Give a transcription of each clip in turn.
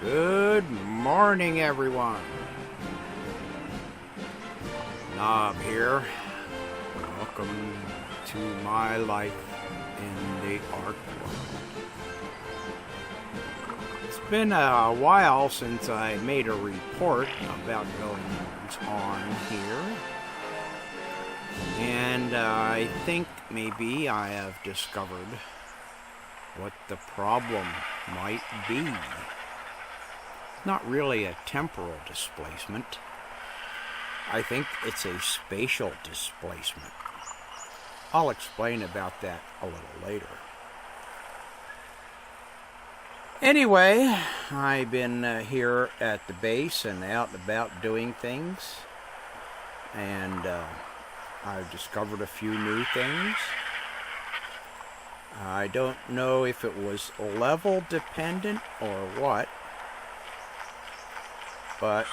Good morning, everyone. Knob here. Welcome to my life in the ARK world. It's been a while since I made a report about goings on here. And I think maybe I have discovered what the problem might be. Not really a temporal displacement. I think it's a spatial displacement. I'll explain about that a little later. Anyway, I've been here at the base and out and about doing things. And I've discovered a few new things. I don't know if it was level dependent or what. But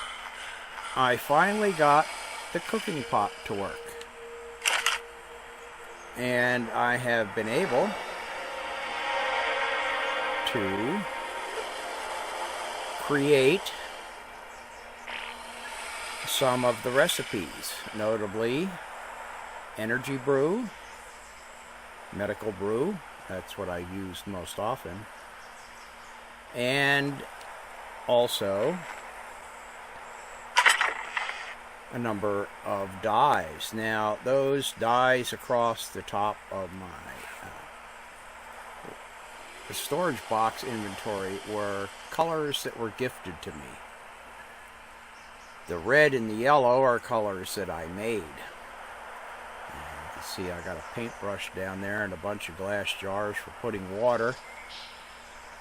I finally got the cooking pot to work. And I have been able to create some of the recipes, notably energy brew, medical brew, that's what I used most often, and also a number of dyes. Now, those dyes across the top of my storage box inventory were colors that were gifted to me. The red and the yellow are colors that I made. And you can see I got a paintbrush down there and a bunch of glass jars for putting water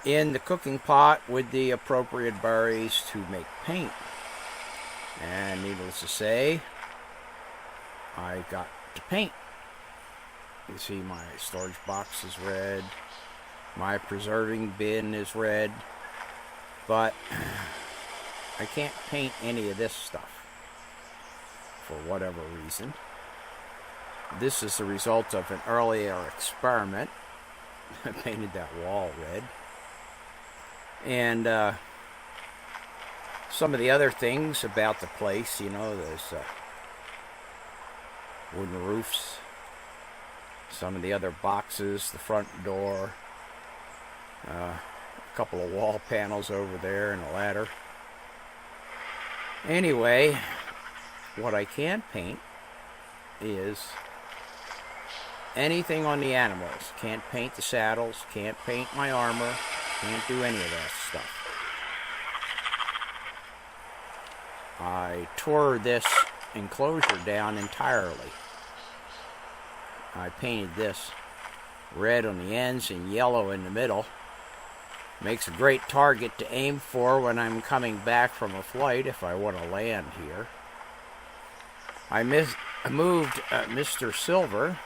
in the cooking pot with the appropriate berries to make paint. And needless to say, I got to paint. You see my storage box is red. My preserving bin is red. But I can't paint any of this stuff for whatever reason. This is the result of an earlier experiment. I painted that wall red. And some of the other things about the place, you know, there's wooden roofs, some of the other boxes, the front door, a couple of wall panels over there, and a ladder. Anyway, what I can't paint is anything on the animals. Can't paint the saddles, can't paint my armor, can't do any of that stuff. I tore this enclosure down entirely. I painted this red on the ends and yellow in the middle. Makes a great target to aim for when I'm coming back from a flight if I want to land here. I moved Mr. Silver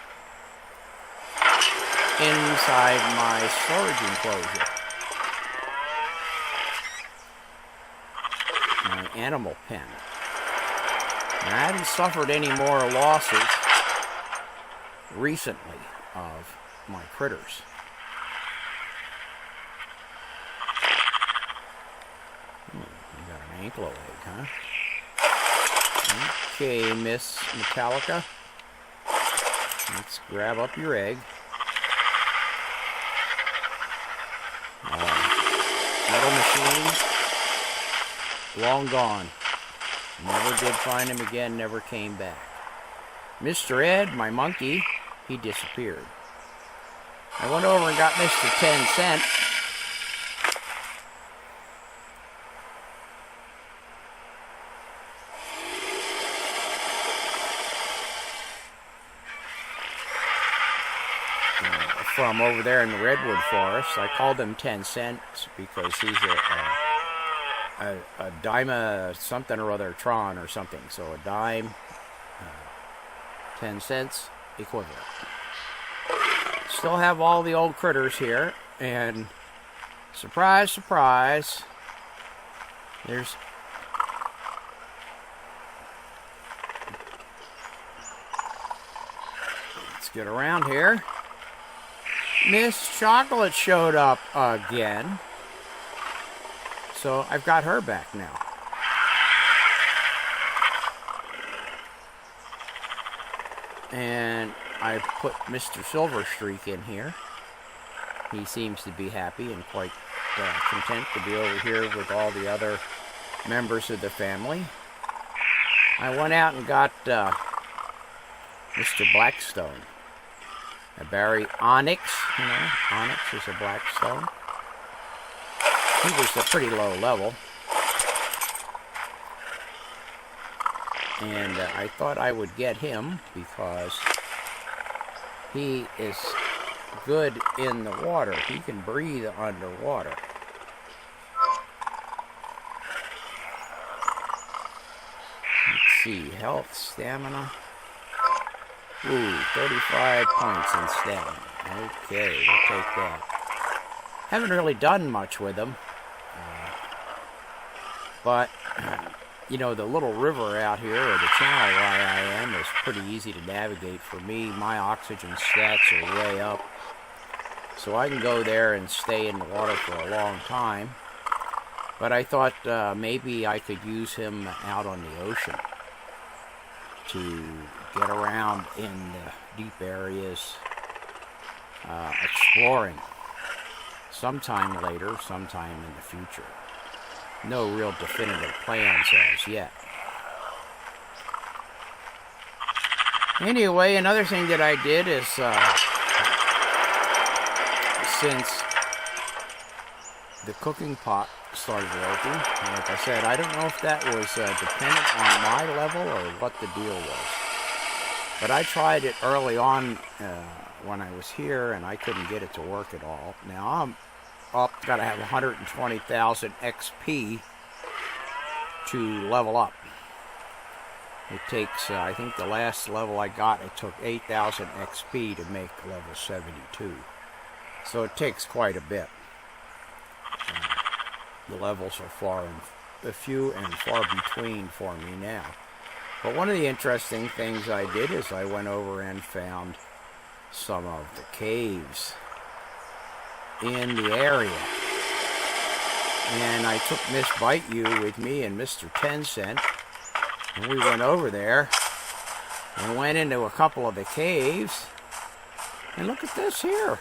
inside my storage enclosure. My animal pen. Now, I haven't suffered any more losses recently of my critters. You got an ankle egg, huh? Okay, Miss Metallica. Let's grab up your egg. Metal machine. Long gone. Never did find him again, never came back. Mr. Ed, my monkey, he disappeared. I went over and got Mr. 10 Cent. From over there in the redwood forest. I called him 10 cents because he's a dime something or other Tron or something. So a dime, 10 cents equivalent. Still have all the old critters here, and surprise, surprise, there's let's get around here. Miss Chocolate showed up again. So I've got her back now. And I put Mr. Silverstreak in here. He seems to be happy and quite content to be over here with all the other members of the family. I went out and got Mr. Blackstone. A Barry Onyx, you know, Onyx is a Blackstone. He was a pretty low level. And I thought I would get him because he is good in the water. He can breathe underwater. Let's see, health, stamina. Ooh, 35 points in stamina. Okay, we'll take that. Haven't really done much with him. But, you know, the little river out here, or the channel where I am, is pretty easy to navigate for me. My oxygen stats are way up. So I can go there and stay in the water for a long time. But I thought maybe I could use him out on the ocean to get around in the deep areas, exploring. Sometime later, sometime in the future. No real definitive plans as yet. Anyway, another thing that I did is, since the cooking pot started working, and like I said, I don't know if that was dependent on my level or what the deal was. But I tried it early on when I was here, and I couldn't get it to work at all. Now I'm up, gotta have 120,000 XP to level up. It takes, I think the last level I got, it took 8,000 XP to make level 72. So it takes quite a bit. The levels are few and far between for me now. But one of the interesting things I did is I went over and found some of the caves in the area. And I took Miss Bite You with me and Mr. 10 Cent, and we went over there and went into a couple of the caves. And look at this here.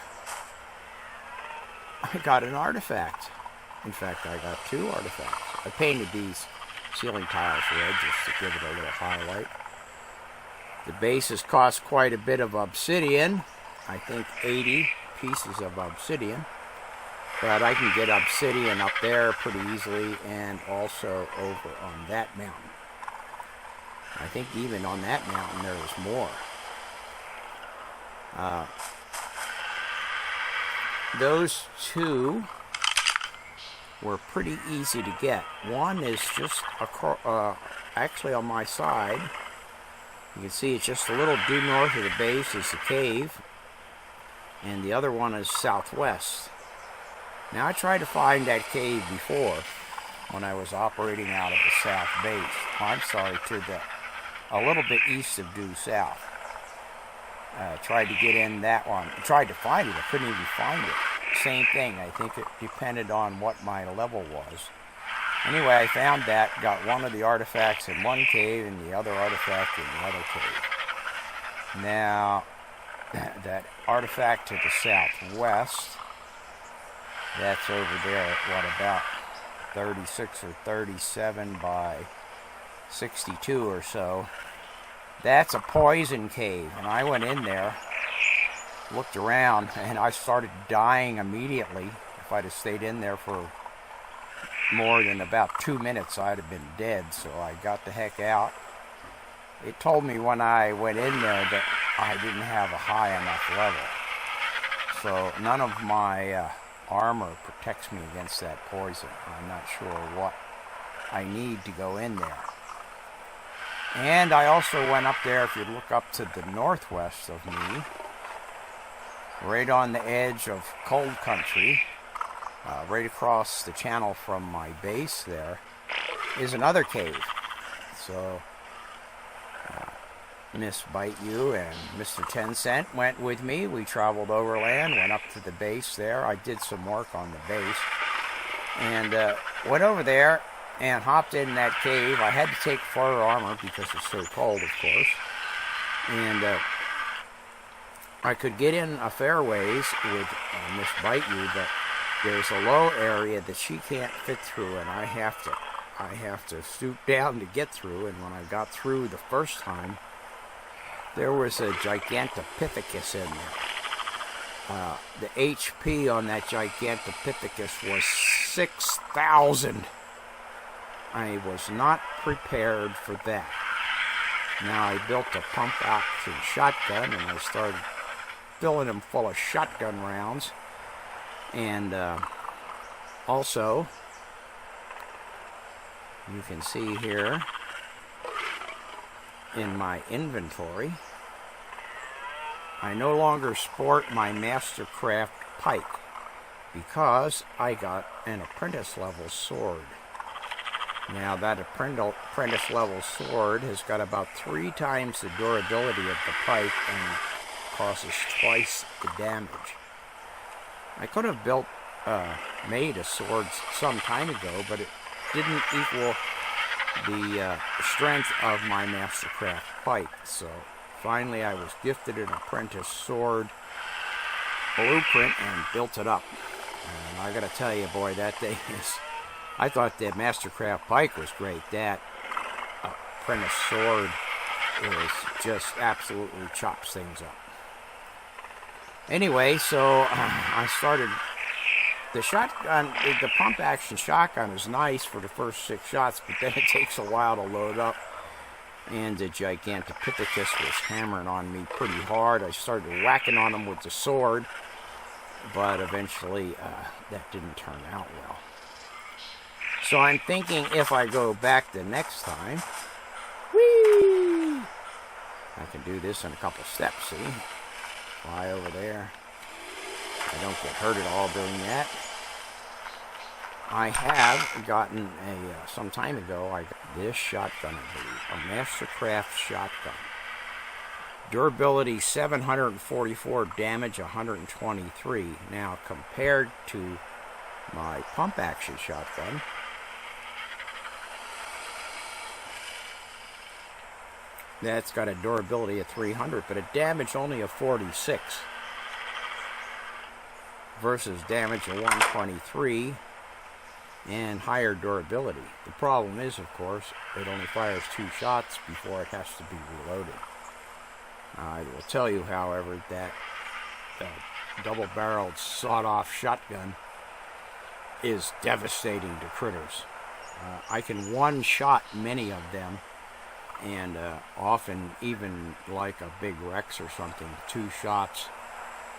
I got an artifact. In fact, I got two artifacts. I painted these ceiling tiles red just to give it a little highlight. The bases cost quite a bit of obsidian. I think 80 pieces of obsidian. But I can get obsidian up there pretty easily and also over on that mountain. I think even on that mountain there was more. Those two were pretty easy to get. One is just actually on my side. You can see it's just a little due north of the base is the cave, and the other one is southwest. Now I tried to find that cave before when I was operating out of the south base. A little bit east of due south. Tried to get in that one. I tried to find it. I couldn't even find it. Same thing. I think it depended on what my level was. Anyway, I found that. Got one of the artifacts in one cave and the other artifact in the other cave. Now, that artifact to the southwest, that's over there at about 36 or 37 by 62 or so. That's a poison cave, and I went in there, looked around, and I started dying immediately. If I'd have stayed in there for more than about 2 minutes, I'd have been dead, so I got the heck out. It told me when I went in there that I didn't have a high enough level. So none of my armor protects me against that poison. I'm not sure what I need to go in there. And I also went up there, if you look up to the northwest of me, right on the edge of cold country, right across the channel from my base there, is another cave. So Miss Bite You and Mr. 10 Cent went with me. We traveled overland, went up to the base there. I did some work on the base. And went over there and hopped in that cave. I had to take fur armor because it's so cold, of course. And I could get in a fair ways with Miss Bite You, but there's a low area that she can't fit through, and I have to stoop down to get through. And when I got through the first time, there was a Gigantopithecus in there. The HP on that Gigantopithecus was 6,000. I was not prepared for that. Now I built a pump-action shotgun, and I started filling them full of shotgun rounds. And also, you can see here in my inventory, I no longer sport my Mastercraft pike because I got an apprentice level sword. Now that apprentice level sword has got about 3 times the durability of the pike and causes twice the damage. I could have made a sword some time ago, but it didn't equal the strength of my Mastercraft pike. So finally I was gifted an apprentice sword blueprint and built it up. And I gotta tell you, boy, that thing is... I thought the Mastercraft pike was great. That apprentice sword is just absolutely chops things up. Anyway, so I started... The shotgun, the pump-action shotgun is nice for the first 6 shots, but then it takes a while to load up. And the Gigantopithecus was hammering on me pretty hard. I started whacking on him with the sword, but eventually that didn't turn out well. So I'm thinking if I go back the next time, whee! I can do this in a couple steps, see? Fly over there. I don't get hurt at all doing that. I have gotten some time ago, I got this shotgun, I believe, a Mastercraft shotgun. Durability 744, damage 123. Now compared to my pump action shotgun, that's got a durability of 300, but a damage only of 46. Versus damage of 123 and higher durability. The problem is, of course, it only fires 2 shots before it has to be reloaded. I will tell you, however, that double-barreled sawed-off shotgun is devastating to critters. I can one-shot many of them, and often even like a big Rex or something, 2 shots.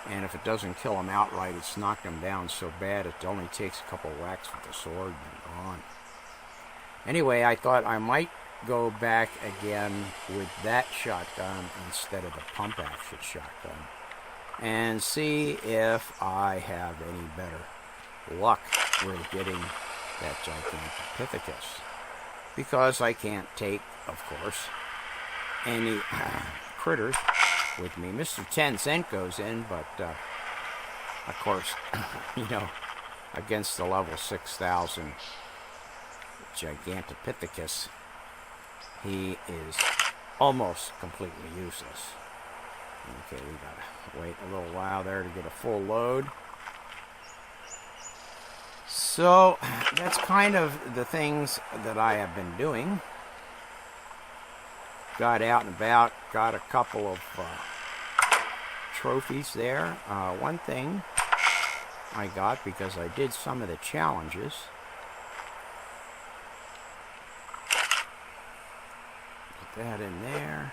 And if it doesn't kill them outright, it's knocked them down so bad it only takes a couple whacks with the sword and gone. Anyway, I thought I might go back again with that shotgun instead of the pump-action shotgun and see if I have any better luck with getting that Gigantopithecus. Because I can't take, of course, any critters with me. Mr. 10 Cent goes in, but of course, you know, against the level 6,000 Gigantopithecus, he is almost completely useless. Okay, we gotta wait a little while there to get a full load. So that's kind of the things that I have been doing. Got out and about, got a couple of trophies there. One thing I got because I did some of the challenges. Put that in there.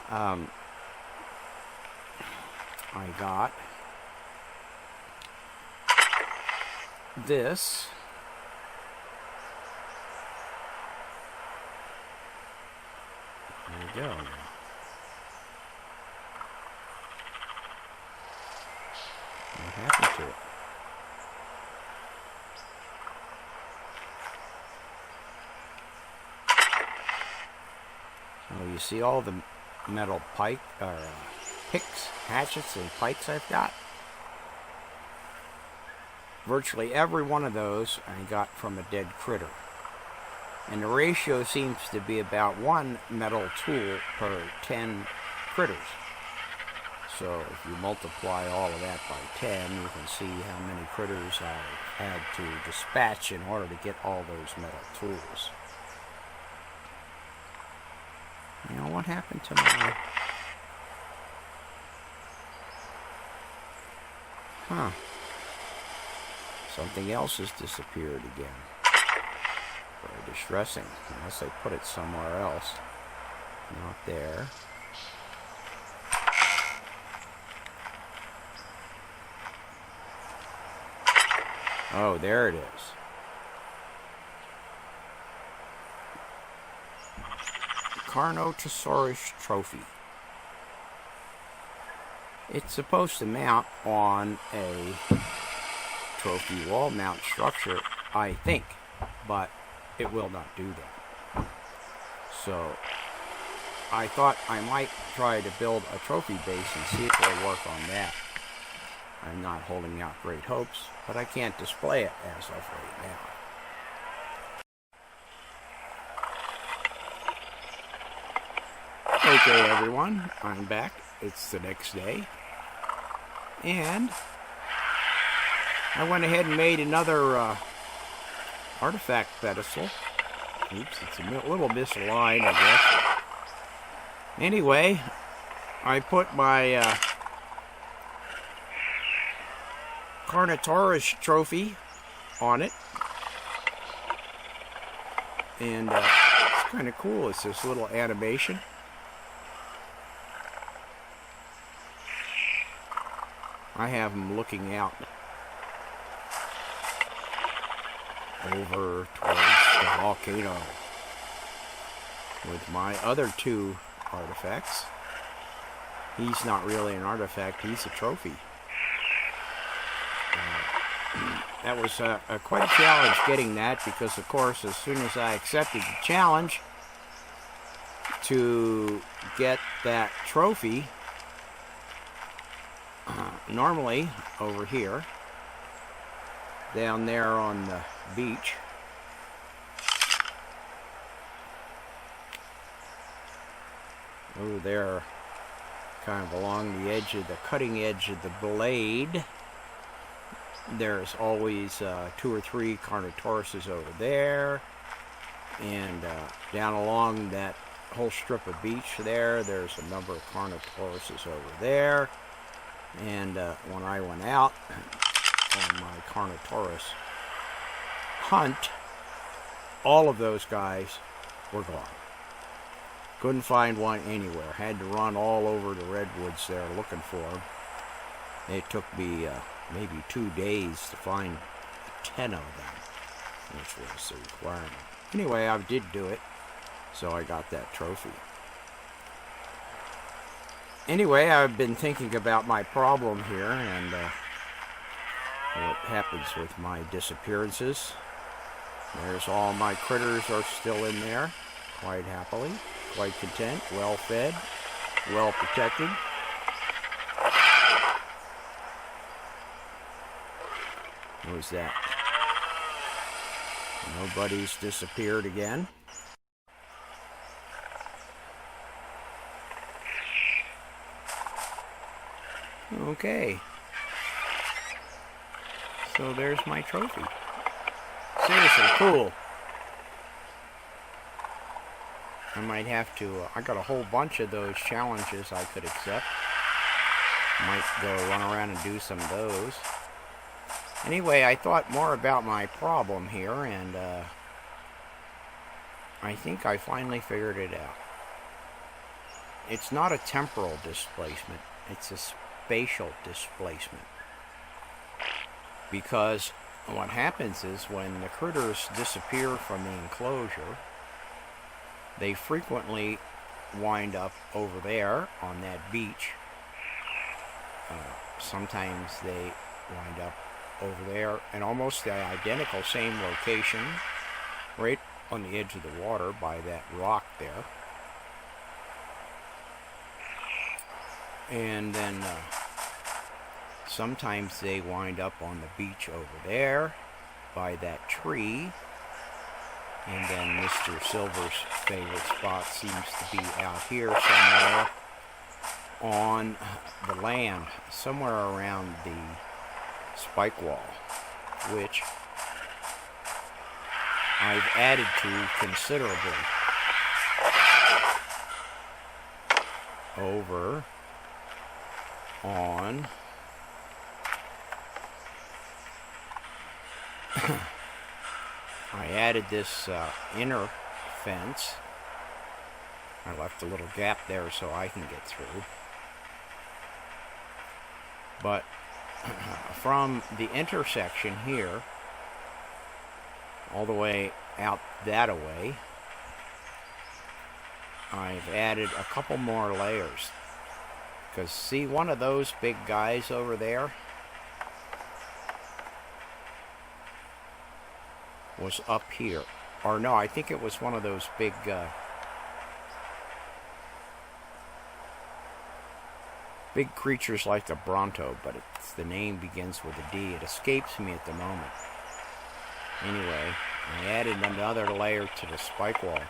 I got this. There we go. What happened to it? So you see all the metal pike, picks, hatchets, and pikes I've got? virtually every one of those I got from a dead critter. And the ratio seems to be about 1 metal tool per 10 critters. So if you multiply all of that by 10, you can see how many critters I had to dispatch in order to get all those metal tools. You know, what happened to my... Huh. Something else has disappeared again. Very distressing, unless I put it somewhere else. Not there. Oh, there it is. Carnotaurus trophy. It's supposed to mount on a trophy wall mount structure, I think, but it will not do that. So I thought I might try to build a trophy base and see if it'll work on that. I'm not holding out great hopes, but I can't display it as of right now. Okay, everyone, I'm back. It's the next day, and I went ahead and made another artifact pedestal. Oops, it's a little misaligned, I guess. Anyway, I put my Carnotaurus trophy on it, and it's kind of cool. It's this little animation. I have him looking out over towards the volcano with my other two artifacts. He's not really an artifact, he's a trophy. That was quite a challenge getting that, because of course as soon as I accepted the challenge to get that trophy, normally over here down there on the beach, over there kind of along the edge of the cutting edge of the blade, there's always 2 or 3 Carnotauruses over there, and down along that whole strip of beach there's a number of Carnotauruses over there. And when I went out on my Carnotaurus hunt, all of those guys were gone. Couldn't find one anywhere. Had to run all over the redwoods there looking for them. It took me maybe 2 days to find 10 of them, which was the requirement. Anyway, I did do it, so I got that trophy. Anyway, I've been thinking about my problem here and what happens with my disappearances. There's all my critters are still in there, quite happily, quite content, well fed, well protected. What was that? Nobody's disappeared again. Okay, so there's my trophy. Seriously, cool. I might have to, I got a whole bunch of those challenges I could accept. Might go run around and do some of those. Anyway, I thought more about my problem here, and I think I finally figured it out. It's not a temporal displacement, it's a spatial displacement, because what happens is when the critters disappear from the enclosure, they frequently wind up over there on that beach. Sometimes they wind up over there in almost the identical same location, right on the edge of the water by that rock there. And then Sometimes they wind up on the beach over there by that tree. And then Mr. Silver's favorite spot seems to be out here somewhere on the land, somewhere around the spike wall, which I've added to considerably. Over on I added this inner fence. I left a little gap there so I can get through. But from the intersection here all the way out that away, I've added a couple more layers. Because see one of those big guys over there was up here. Or no, I think it was one of those big big creatures like the Bronto, but the name begins with a D. It escapes me at the moment. Anyway, I added another layer to the spike wall.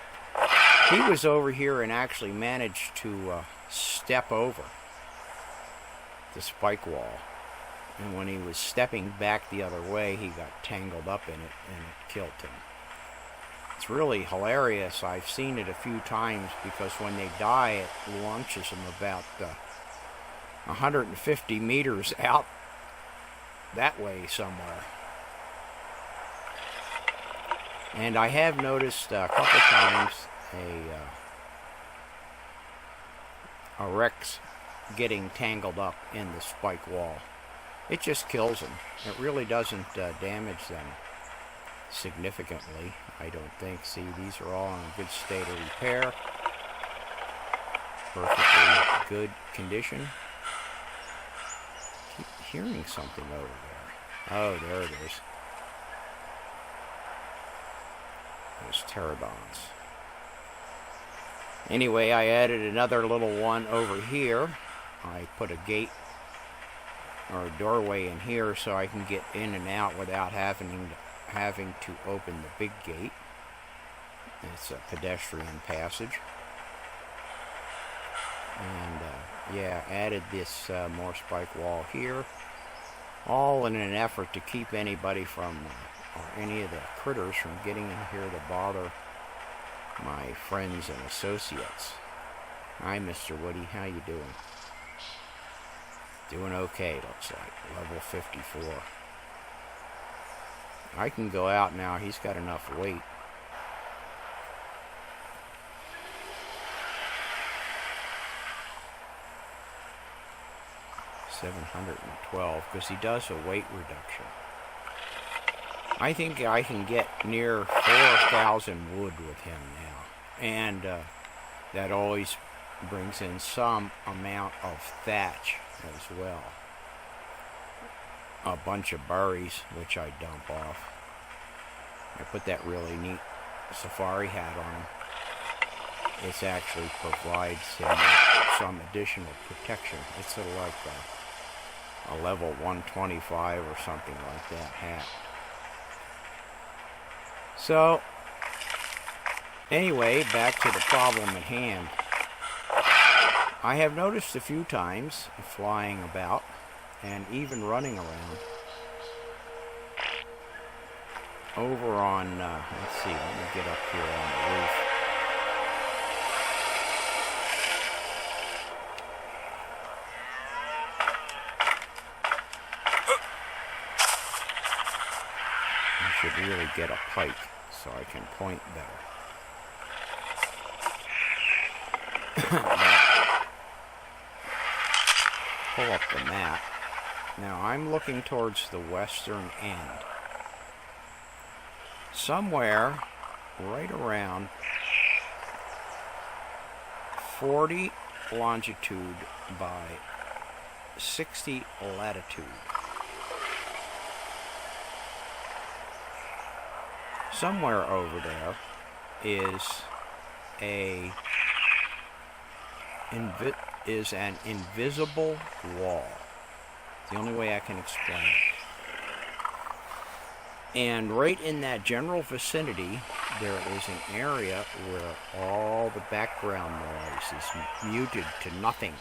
He was over here and actually managed to step over the spike wall. And when he was stepping back the other way, he got tangled up in it and it killed him. It's really hilarious. I've seen it a few times because when they die, it launches them about 150 meters out that way somewhere. And I have noticed a couple times a Rex getting tangled up in the spike wall. It just kills them. It really doesn't damage them significantly, I don't think. See, these are all in a good state of repair. Perfectly good condition. Keep hearing something over there. Oh, there it is. Those pterodons. Anyway, I added another little one over here. I put a gate or a doorway in here so I can get in and out without having to open the big gate. It's a pedestrian passage. And yeah, added this more spike wall here, all in an effort to keep anybody from or any of the critters from getting in here to bother my friends and associates. Hi, Mr. Woody. How you doing? Doing okay, looks like. Level 54. I can go out now. He's got enough weight. $712, because he does a weight reduction. I think I can get near 4,000 wood with him now. And that always brings in some amount of thatch as well. A bunch of berries, which I dump off. I put that really neat safari hat on him. It actually provides him some additional protection. It's sort of like a level 125 or something like that hat. So, anyway, back to the problem at hand. I have noticed a few times flying about and even running around over on, let's see, let me get up here on the roof. I should really get a pike so I can point better. Pull up the map. Now I'm looking towards the western end. Somewhere right around 40 longitude by 60 latitude. Somewhere over there is an invisible wall. The only way I can explain it. And right in that general vicinity, there is an area where all the background noise is muted to nothing.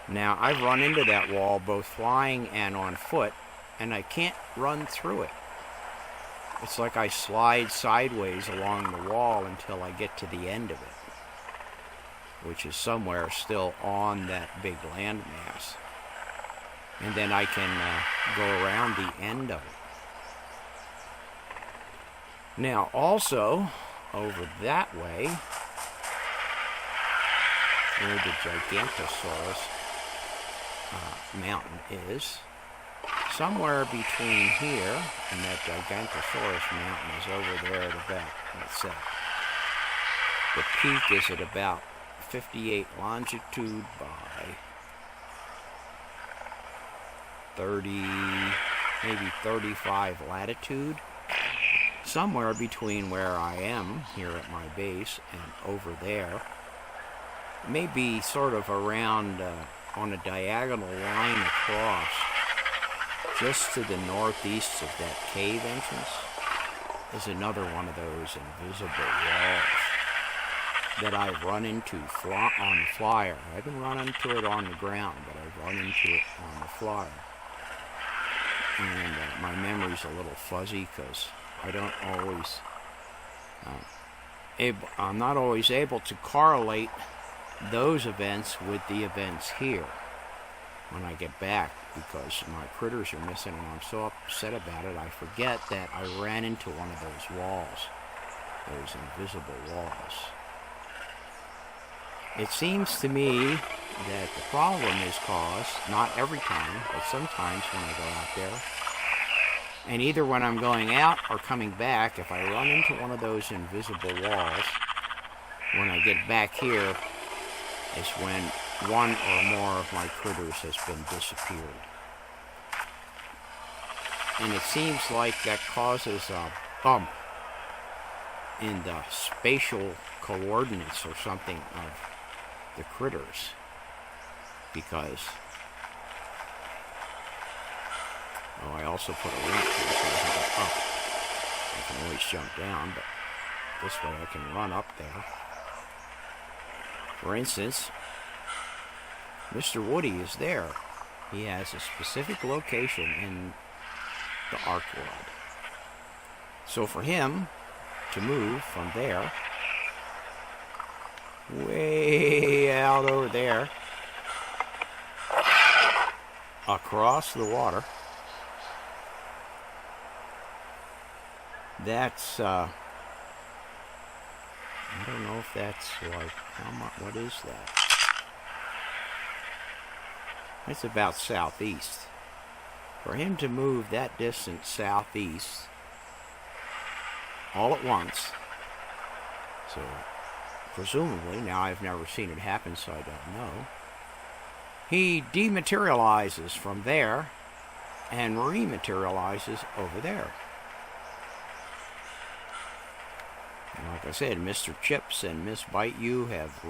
Now, I've run into that wall both flying and on foot, and I can't run through it. It's like I slide sideways along the wall until I get to the end of it, which is somewhere still on that big landmass. And then I can go around the end of it. Now, also, over that way, where the Gigantosaurus mountain is, somewhere between here and that Gigantosaurus mountain is over there at about, let's say, the peak is at about 58 longitude by 30, maybe 35 latitude. Somewhere between where I am here at my base and over there, maybe sort of around on a diagonal line across, just to the northeast of that cave entrance, is another one of those invisible walls that I've run into on the flyer. I haven't run into it on the ground, but I've run into it on the flyer. And my memory's a little fuzzy because I don't always, I'm not always able to correlate those events with the events here when I get back, because my critters are missing and I'm so upset about it, I forget that I ran into one of those walls, those invisible walls. It seems to me that the problem is caused, not every time, but sometimes when I go out there, and either when I'm going out or coming back, if I run into one of those invisible walls, when I get back here is when one or more of my critters has been disappeared. And it seems like that causes a bump in the spatial coordinates or something of the critters, because I also put a link here so I can go up. I can always jump down, but this way I can run up there. For instance, Mr. Woody is there. He has a specific location in the ARK world. So for him to move from there, way out over there, across the water, that's, I don't know if that's like, how much, what is that? It's about southeast. For him to move that distance southeast all at once, so presumably, now I've never seen it happen so I don't know, he dematerializes from there and rematerializes over there. And like I said, Mr. Chips and Miss Bite You have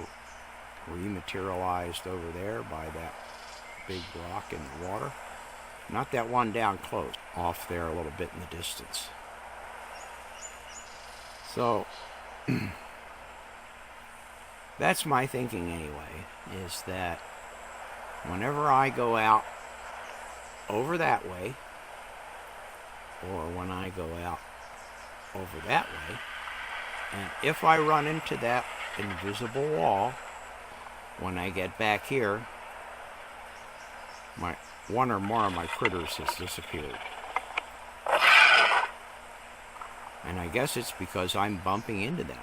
rematerialized over there by that big rock in the water. Not that one down close, off there a little bit in the distance. So, that's my thinking anyway, is that whenever I go out over that way, or when I go out over that way, and if I run into that invisible wall, when I get back here, one or more of my critters has disappeared. And I guess it's because I'm bumping into them.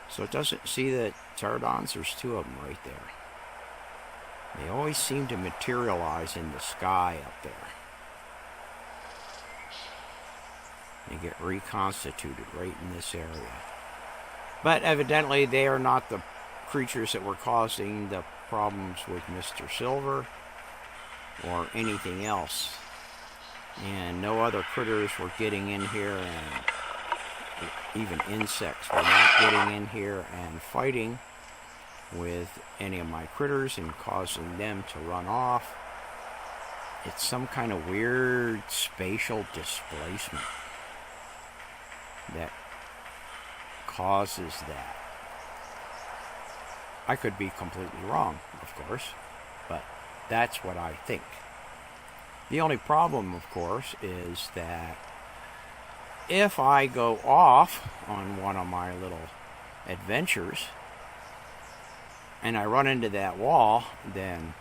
So it doesn't see that pterodons, there's two of them right there. They always seem to materialize in the sky up there. They get reconstituted right in this area. But evidently they are not the creatures that were causing the problems with Mr. Silver or anything else. And no other critters were getting in here, and even insects were not getting in here and fighting with any of my critters and causing them to run off. It's some kind of weird spatial displacement that causes that. I could be completely wrong, of course, but that's what I think. The only problem, of course, is that if I go off on one of my little adventures and I run into that wall, then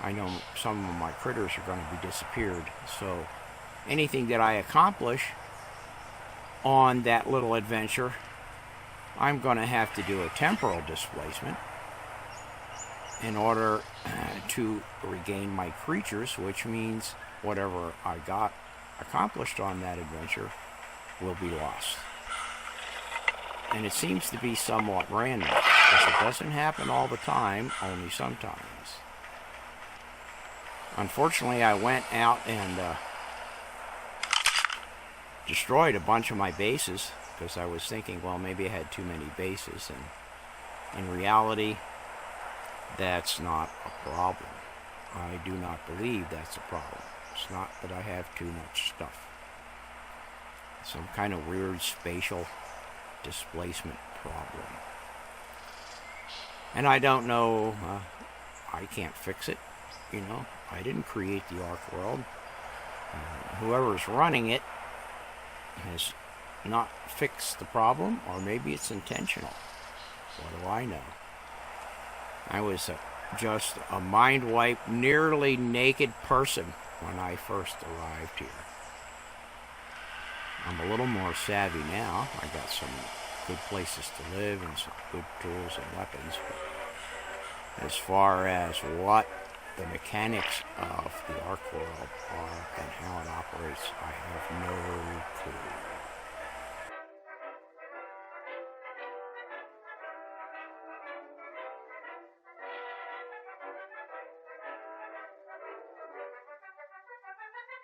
I know some of my critters are going to be disappeared. So anything that I accomplish on that little adventure, I'm going to have to do a temporal displacement in order to regain my creatures, which means whatever I got accomplished on that adventure will be lost. And it seems to be somewhat random, because it doesn't happen all the time, only sometimes. Unfortunately, I went out and destroyed a bunch of my bases, because I was thinking, well, maybe I had too many bases, and in reality, that's not a problem. I do not believe that's a problem. It's not that I have too much stuff. Some kind of weird spatial displacement problem. And I don't know, I can't fix it, you know. I didn't create the ARK world. Whoever's running it has not fixed the problem, or maybe it's intentional. What do I know? I was just a mind-wiped, nearly naked person when I first arrived here. I'm a little more savvy now. I got some good places to live and some good tools and weapons. But as far as what the mechanics of the ARK world are and how it operates, I have no clue.